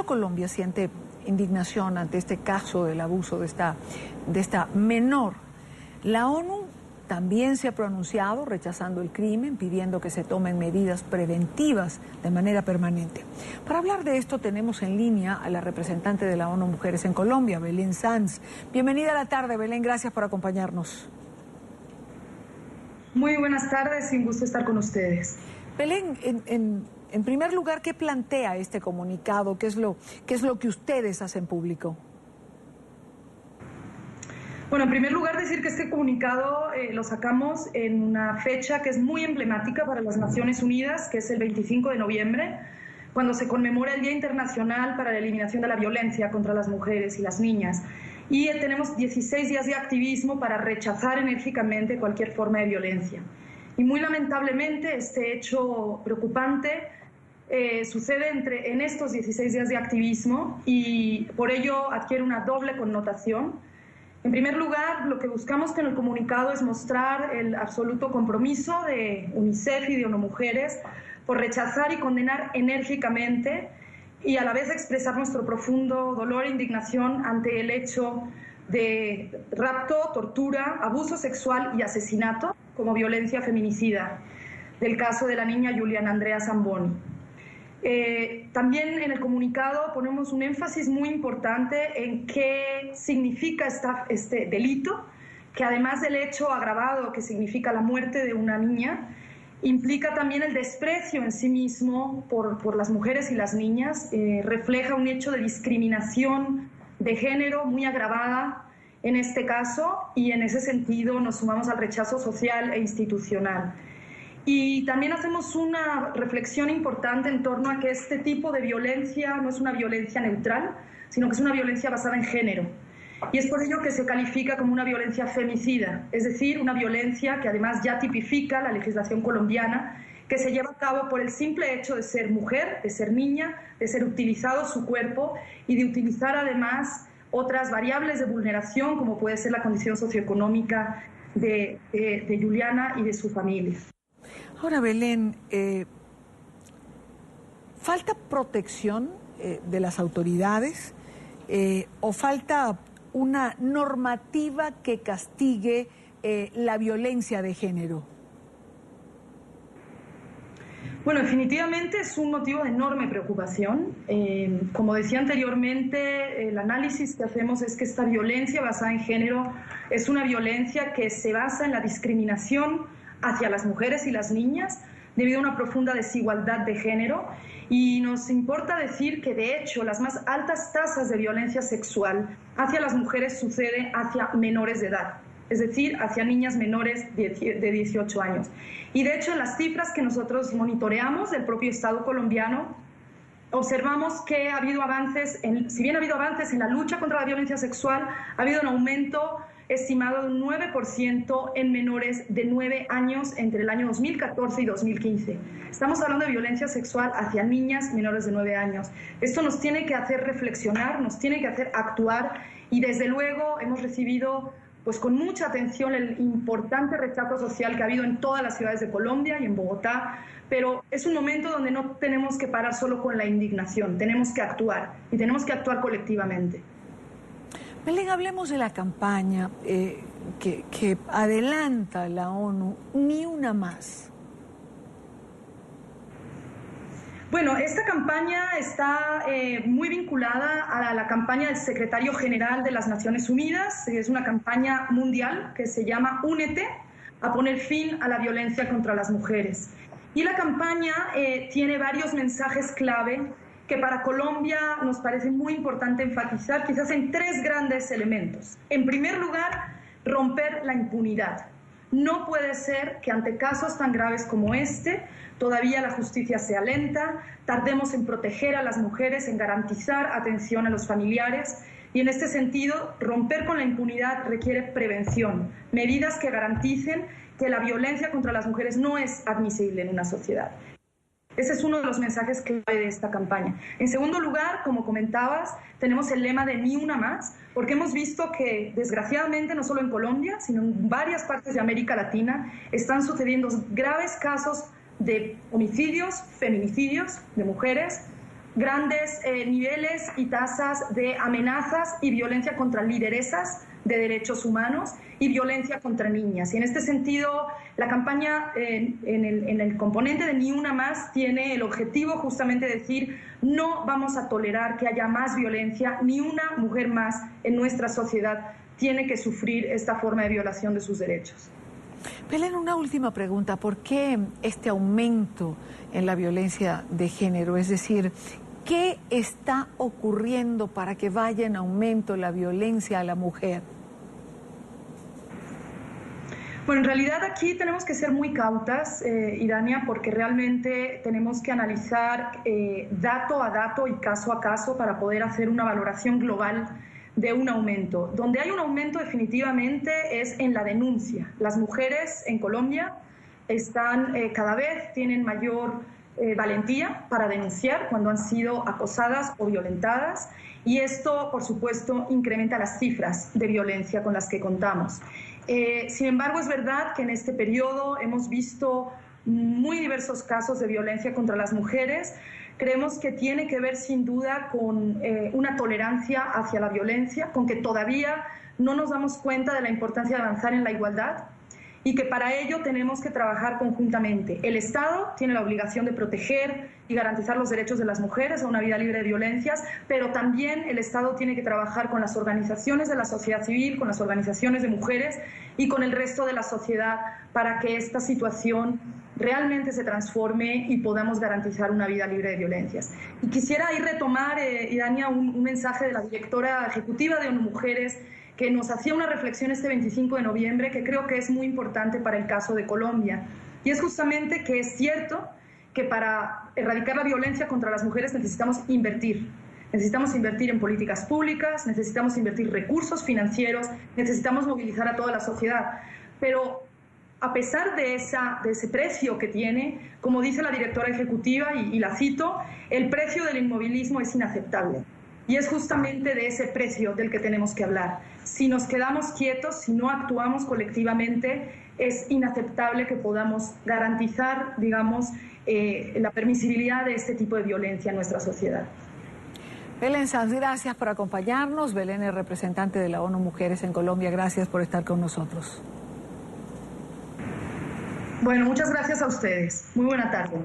Colombia siente indignación ante este caso del abuso de esta menor. La ONU también se ha pronunciado rechazando el crimen, pidiendo que se tomen medidas preventivas de manera permanente. Para hablar de esto tenemos en línea a la representante de la ONU Mujeres en Colombia, Belén Sanz. Bienvenida a la tarde, Belén, gracias por acompañarnos. Muy buenas tardes, un gusto estar con ustedes. Belén, en primer lugar, ¿qué plantea este comunicado? ¿Qué es lo que ustedes hacen público? Bueno, en primer lugar decir que este comunicado lo sacamos en una fecha que es muy emblemática para las Naciones Unidas, que es el 25 de noviembre, cuando se conmemora el Día Internacional para la Eliminación de la Violencia contra las Mujeres y las Niñas. Y tenemos 16 días de activismo para rechazar enérgicamente cualquier forma de violencia. Y muy lamentablemente este hecho preocupante sucede en estos 16 días de activismo y por ello adquiere una doble connotación. En primer lugar, lo que buscamos con el comunicado es mostrar el absoluto compromiso de UNICEF y de ONU Mujeres por rechazar y condenar enérgicamente y a la vez expresar nuestro profundo dolor e indignación ante el hecho de rapto, tortura, abuso sexual y asesinato como violencia feminicida del caso de la niña Juliana Andrea Zamboni. También en el comunicado ponemos un énfasis muy importante en qué significa este delito, que además del hecho agravado que significa la muerte de una niña, implica también el desprecio en sí mismo por las mujeres y las niñas, refleja un hecho de discriminación de género muy agravada en este caso y en ese sentido nos sumamos al rechazo social e institucional. Y también hacemos una reflexión importante en torno a que este tipo de violencia no es una violencia neutral, sino que es una violencia basada en género. Y es por ello que se califica como una violencia femicida, es decir, una violencia que además ya tipifica la legislación colombiana, que se lleva a cabo por el simple hecho de ser mujer, de ser niña, de ser utilizado su cuerpo y de utilizar además otras variables de vulneración, como puede ser la condición socioeconómica de Juliana y de su familia. Ahora, Belén, ¿falta protección de las autoridades o falta una normativa que castigue la violencia de género? Bueno, definitivamente es un motivo de enorme preocupación. Como decía anteriormente, el análisis que hacemos es que esta violencia basada en género es una violencia que se basa en la discriminación hacia las mujeres y las niñas debido a una profunda desigualdad de género y nos importa decir que de hecho las más altas tasas de violencia sexual hacia las mujeres sucede hacia menores de edad, es decir, hacia niñas menores de 18 años. Y de hecho en las cifras que nosotros monitoreamos del propio Estado colombiano observamos que ha habido avances, si bien ha habido avances en la lucha contra la violencia sexual, ha habido un aumento estimado de un 9% en menores de 9 años entre el año 2014 y 2015. Estamos hablando de violencia sexual hacia niñas menores de 9 años. Esto nos tiene que hacer reflexionar, nos tiene que hacer actuar y desde luego hemos recibido pues con mucha atención el importante rechazo social que ha habido en todas las ciudades de Colombia y en Bogotá, pero es un momento donde no tenemos que parar solo con la indignación, tenemos que actuar y tenemos que actuar colectivamente. Belén, hablemos de la campaña que adelanta la ONU, Ni Una Más. Bueno, esta campaña está muy vinculada a la campaña del secretario general de las Naciones Unidas. Es una campaña mundial que se llama Únete a poner fin a la violencia contra las mujeres. Y la campaña tiene varios mensajes clave que para Colombia nos parece muy importante enfatizar, quizás en 3 grandes elementos. En primer lugar, romper la impunidad. No puede ser que ante casos tan graves como este, todavía la justicia sea lenta, tardemos en proteger a las mujeres, en garantizar atención a los familiares, y en este sentido, romper con la impunidad requiere prevención, medidas que garanticen que la violencia contra las mujeres no es admisible en una sociedad. Ese es uno de los mensajes clave de esta campaña. En segundo lugar, como comentabas, tenemos el lema de Ni Una Más, porque hemos visto que, desgraciadamente, no solo en Colombia, sino en varias partes de América Latina, están sucediendo graves casos de homicidios, feminicidios de mujeres, grandes niveles y tasas de amenazas y violencia contra lideresas de derechos humanos y violencia contra niñas. Y en este sentido, la campaña en el componente de Ni Una Más tiene el objetivo justamente de decir: no vamos a tolerar que haya más violencia, ni una mujer más en nuestra sociedad tiene que sufrir esta forma de violación de sus derechos. Belén, una última pregunta. ¿Por qué este aumento en la violencia de género? Es decir, ¿qué está ocurriendo para que vaya en aumento la violencia a la mujer? Bueno, en realidad aquí tenemos que ser muy cautas, Idania, porque realmente tenemos que analizar dato a dato y caso a caso para poder hacer una valoración global de un aumento. Donde hay un aumento definitivamente es en la denuncia. Las mujeres en Colombia están cada vez tienen mayor valentía para denunciar cuando han sido acosadas o violentadas, y esto, por supuesto, incrementa las cifras de violencia con las que contamos. Sin embargo, es verdad que en este periodo hemos visto muy diversos casos de violencia contra las mujeres. Creemos que tiene que ver sin duda con una tolerancia hacia la violencia, con que todavía no nos damos cuenta de la importancia de avanzar en la igualdad y que para ello tenemos que trabajar conjuntamente. El Estado tiene la obligación de proteger y garantizar los derechos de las mujeres a una vida libre de violencias, pero también el Estado tiene que trabajar con las organizaciones de la sociedad civil, con las organizaciones de mujeres y con el resto de la sociedad para que esta situación realmente se transforme y podamos garantizar una vida libre de violencias. Y quisiera ahí retomar, Idania, un mensaje de la directora ejecutiva de ONU Mujeres, que nos hacía una reflexión este 25 de noviembre que creo que es muy importante para el caso de Colombia. Y es justamente que es cierto que para erradicar la violencia contra las mujeres necesitamos invertir. Necesitamos invertir en políticas públicas, necesitamos invertir recursos financieros, necesitamos movilizar a toda la sociedad. Pero a pesar de ese precio que tiene, como dice la directora ejecutiva, y la cito, el precio del inmovilismo es inaceptable. Y es justamente de ese precio del que tenemos que hablar. Si nos quedamos quietos, si no actuamos colectivamente, es inaceptable que podamos garantizar, digamos, la permisibilidad de este tipo de violencia en nuestra sociedad. Belén Sanz, gracias por acompañarnos. Belén es representante de la ONU Mujeres en Colombia. Gracias por estar con nosotros. Bueno, muchas gracias a ustedes. Muy buena tarde.